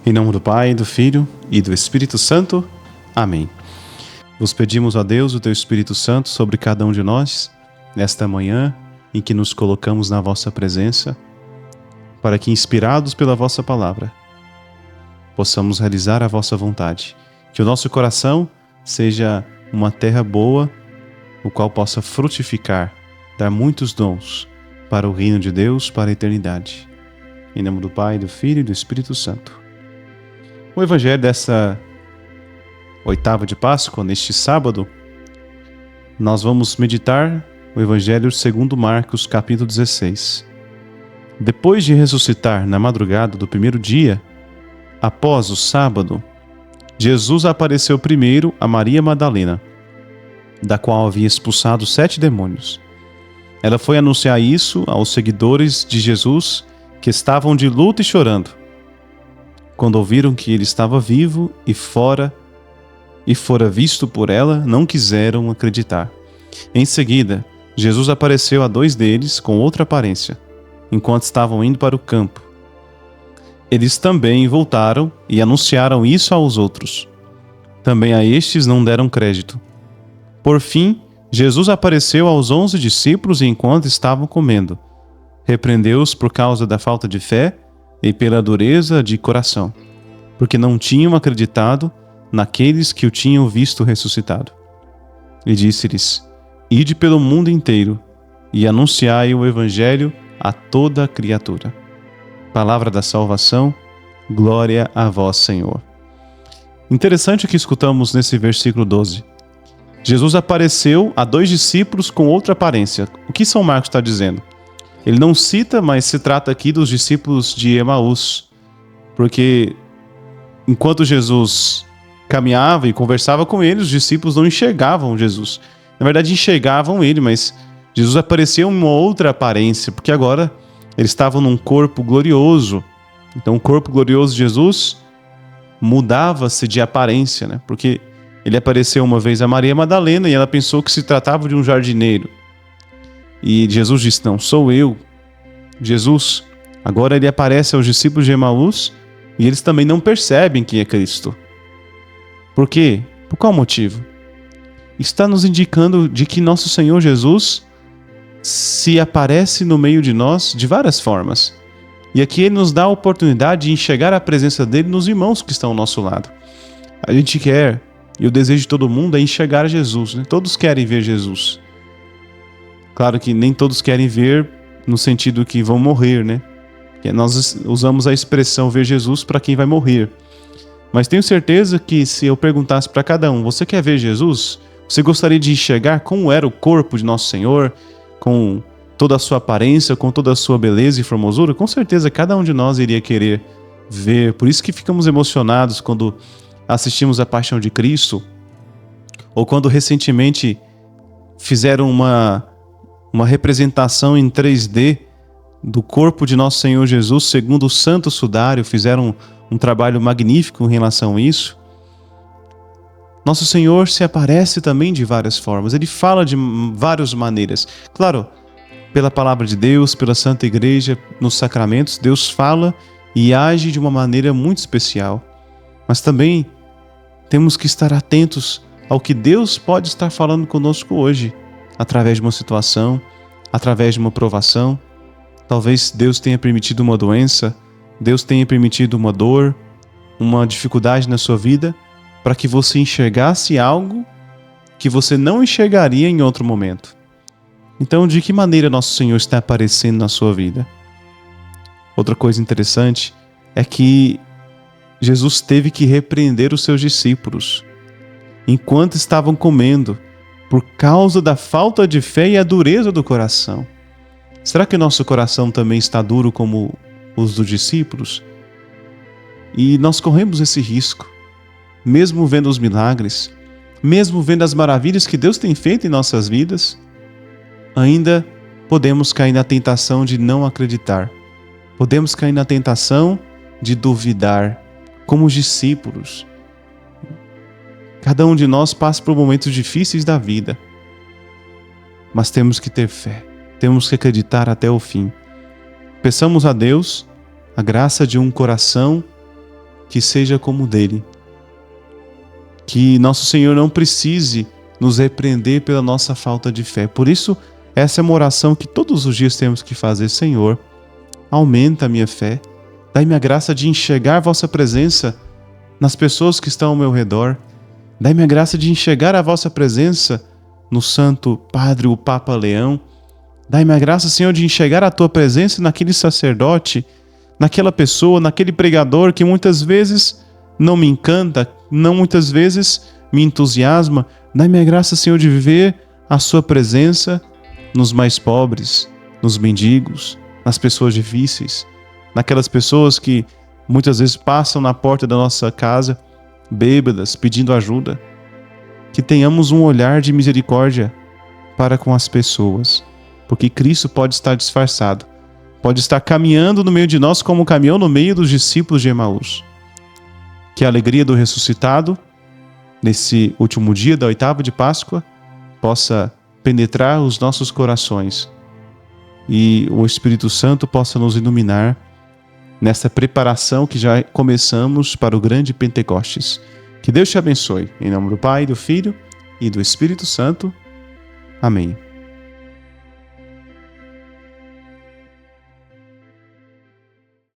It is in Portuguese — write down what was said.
Em nome do Pai, do Filho e do Espírito Santo. Amém. Vos pedimos, ó Deus, o teu Espírito Santo sobre cada um de nós, nesta manhã em que nos colocamos na vossa presença, para que, inspirados pela vossa palavra, possamos realizar a vossa vontade. Que o nosso coração seja uma terra boa, o qual possa frutificar, dar muitos dons para o reino de Deus, para a eternidade. Em nome do Pai, do Filho e do Espírito Santo. O Evangelho dessa oitava de Páscoa, neste sábado, nós vamos meditar o Evangelho segundo Marcos, capítulo 16. Depois de ressuscitar na madrugada do primeiro dia, após o sábado, Jesus apareceu primeiro a Maria Madalena, da qual havia expulsado 7 demônios. Ela foi anunciar isso aos seguidores de Jesus, que estavam de luto e chorando. Quando ouviram que ele estava vivo e fora visto por ela, não quiseram acreditar. Em seguida, Jesus apareceu a 2 deles com outra aparência, enquanto estavam indo para o campo. Eles também voltaram e anunciaram isso aos outros. Também a estes não deram crédito. Por fim, Jesus apareceu aos 11 discípulos enquanto estavam comendo. Repreendeu-os por causa da falta de fé e pela dureza de coração, porque não tinham acreditado naqueles que o tinham visto ressuscitado. E disse-lhes: Ide pelo mundo inteiro e anunciai o Evangelho a toda a criatura. Palavra da salvação, glória a vós, Senhor. Interessante o que escutamos nesse versículo 12. Jesus apareceu a 2 discípulos com outra aparência. O que São Marcos está dizendo? Ele não cita, mas se trata aqui dos discípulos de Emaús, porque enquanto Jesus caminhava e conversava com eles, os discípulos não enxergavam Jesus. Na verdade, enxergavam ele, mas Jesus apareceu em uma outra aparência, porque agora eles estavam num corpo glorioso. Então, o corpo glorioso de Jesus mudava-se de aparência, né? Porque ele apareceu uma vez a Maria Madalena e ela pensou que se tratava de um jardineiro. E Jesus disse: não, sou eu, Jesus. Agora ele aparece aos discípulos de Emaús e eles também não percebem quem é Cristo. Por quê? Por qual motivo? Está nos indicando de que nosso Senhor Jesus se aparece no meio de nós de várias formas. E aqui ele nos dá a oportunidade de enxergar a presença dele nos irmãos que estão ao nosso lado. A gente quer, e o desejo de todo mundo é enxergar Jesus, né? Todos querem ver Jesus. Claro que nem todos querem ver no sentido que vão morrer, né? Porque nós usamos a expressão ver Jesus para quem vai morrer. Mas tenho certeza que se eu perguntasse para cada um: você quer ver Jesus? Você gostaria de enxergar como era o corpo de Nosso Senhor, com toda a sua aparência, com toda a sua beleza e formosura? Com certeza cada um de nós iria querer ver. Por isso que ficamos emocionados quando assistimos a Paixão de Cristo, ou quando recentemente fizeram uma representação em 3D do corpo de Nosso Senhor Jesus, segundo o Santo Sudário, fizeram um trabalho magnífico em relação a isso. Nosso Senhor se aparece também de várias formas, ele fala de várias maneiras. Claro, pela palavra de Deus, pela Santa Igreja, nos sacramentos, Deus fala e age de uma maneira muito especial. Mas também temos que estar atentos ao que Deus pode estar falando conosco hoje, através de uma situação, através de uma provação. Talvez Deus tenha permitido uma doença, Deus tenha permitido uma dor, uma dificuldade na sua vida, para que você enxergasse algo que você não enxergaria em outro momento. Então, de que maneira Nosso Senhor está aparecendo na sua vida? Outra coisa interessante é que Jesus teve que repreender os seus discípulos enquanto estavam comendo, por causa da falta de fé e a dureza do coração. Será que nosso coração também está duro como os dos discípulos? E nós corremos esse risco, mesmo vendo os milagres, mesmo vendo as maravilhas que Deus tem feito em nossas vidas, ainda podemos cair na tentação de não acreditar. Podemos cair na tentação de duvidar, como os discípulos. Cada um de nós passa por momentos difíceis da vida, mas temos que ter fé, temos que acreditar até o fim. Peçamos a Deus a graça de um coração que seja como o dele. Que nosso Senhor não precise nos repreender pela nossa falta de fé. Por isso, essa é uma oração que todos os dias temos que fazer. Senhor, aumenta a minha fé, dai-me a graça de enxergar a vossa presença nas pessoas que estão ao meu redor, dai-me a graça de enxergar a vossa presença no Santo Padre, o Papa Leão, dai-me a graça, Senhor, de enxergar a tua presença naquele sacerdote, naquela pessoa, naquele pregador que muitas vezes não me encanta, não muitas vezes me entusiasma. Dai-me a graça, Senhor, de viver a sua presença nos mais pobres, nos mendigos, nas pessoas difíceis, naquelas pessoas que muitas vezes passam na porta da nossa casa, bêbadas, pedindo ajuda. Que tenhamos um olhar de misericórdia para com as pessoas, porque Cristo pode estar disfarçado, pode estar caminhando no meio de nós como caminhou no meio dos discípulos de Emaús. Que a alegria do ressuscitado, nesse último dia da oitava de Páscoa, possa penetrar os nossos corações e o Espírito Santo possa nos iluminar nessa preparação que já começamos para o grande Pentecostes. Que Deus te abençoe. Em nome do Pai, do Filho e do Espírito Santo. Amém.